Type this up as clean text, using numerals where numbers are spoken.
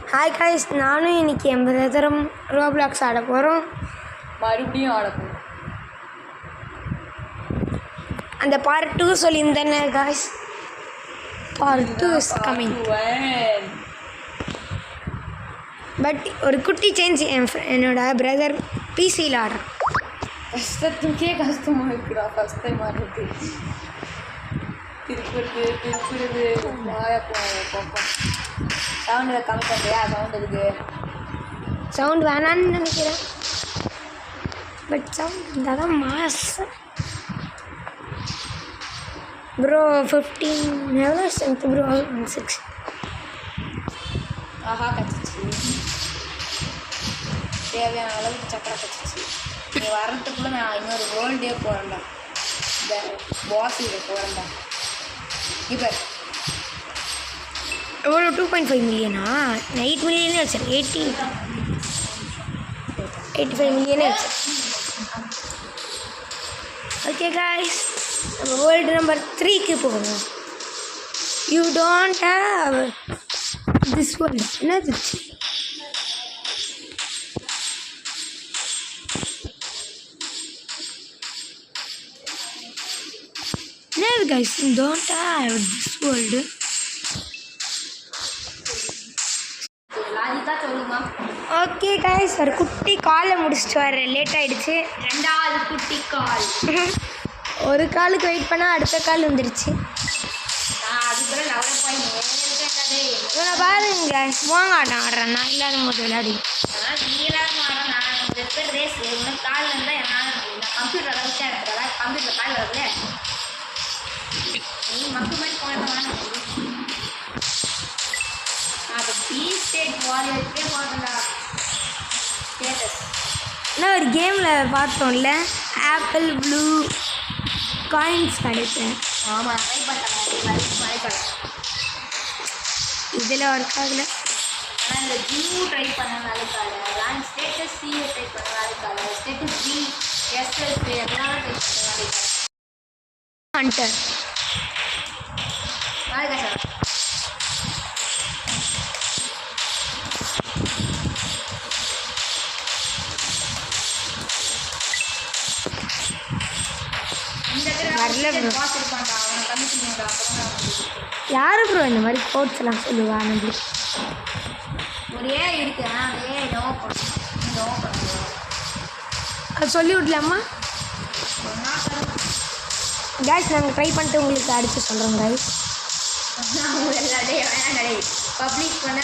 Hi guys, நானும் இன்னைக்கு 80 தரம் ரோப்ளாக்ஸ் ஆட போகிறோம். மறுபடியும் ஆட போகிறோம். அந்த பார்ட் 2 சொல்லியிருந்தேனே guys, part 2 is coming. But ஒரு குட்டி சேஞ்ச், என்னோட பிரதர் பிசியில் ஆடுறேன். கஷ்டத்துக்கே கஷ்டமாக இருக்குடா ஃபஸ்ட் டைம் ஆடுறது. திருப்புறது பார்ப்போம். சவுண்டில் கம்மி பண்ணுறியா? சவுண்ட் இருக்கு, சவுண்ட் வேணான்னு நினைக்கிறேன். பட் சவுண்ட் இருந்தால் தான் மாஸ். ப்ரோ 15 எவ்வளோ ஸ்ட்ரென்த் ப்ரோ? 16. ஆஹா கச்சிச்சு, தேவையான அளவுக்கு சக்கரை கச்சிச்சு. நீ வர்றதுக்குள்ளே நான் இன்னொரு வேர்ல்டே போகிறேன்டா, இந்த பாஸ் இதை போகிறேன்டா. இப்போ எவ்வளோ 2.5 மில்லியனா? 8 மில்லியனே வச்சேன். 85 மில்லியனே வச்சேன். ஓகே காய்ஸ், நம்ம வேர்ல்டு நம்பர் 3க்கு போகணும். You don't have this world. என்னது என்னது guys? You don't have this world. Okay guys, ஒரு குட்டி காலை முடிச்சுட்டு வர லேட் ஆகிடுச்சு. 2வது குட்டி கால். ஒரு காலுக்கு வெயிட் பண்ணால் அடுத்த கால் வந்துடுச்சு. அதுக்குள்ள லெவல் பாயிண்ட் இவனை பாருங்க, வாங்க ஆட்டம் ஆடுறேன் நான் இல்லாத போது விளையாடி. நீலாம் ஆடுறேன். நான் பேர் ரேஸ் உனக்கு காலில் இருந்தால் என்னால் கம்ப்யூட்டர் அளவுக்கு எடுத்துறேன். கம்ப்யூட்டர் கால் வரல, நீ மக்கள் மாதிரி போனதான் அது பி ஸ்டேட் வாரியர்க்கே போகிறா ஸ்டேட்டஸ். ஆனால் ஒரு கேமில் பார்த்தோம்ல, ஆப்பிள் ப்ளூ காயின்ஸ் கிடைப்பேன். ஆமாம், ட்ரை பண்ணுறேன். இதில் ஒர்க் ஆகல. ஆனால் இந்த ஜிம்மு ட்ரை பண்ண நாளுக்காக நான் ஸ்டேட்டஸ் சியை ட்ரை பண்ண நாளுக்காக ஸ்டேட்டஸ் பி எஸ்எஸ் எதனால ட்ரை பண்ண நாளைக்காக ஹண்டர் நாளைக்கா சார். யாரு ப்ரோ இந்த மாதிரி கோட்ஸ் எல்லாம் சொல்லுவா? நம்மளுக்கு ஒரே இருக்கு, அதே நோ பண்ணுவோம். அது சொல்லி விடலாமா கேஸ்? நாங்கள் ட்ரை பண்ணிட்டு உங்களுக்கு அடித்து சொல்கிறோம் கைஸ். எல்லாத்தையும் வேணாம், பப்ளிக் பண்ண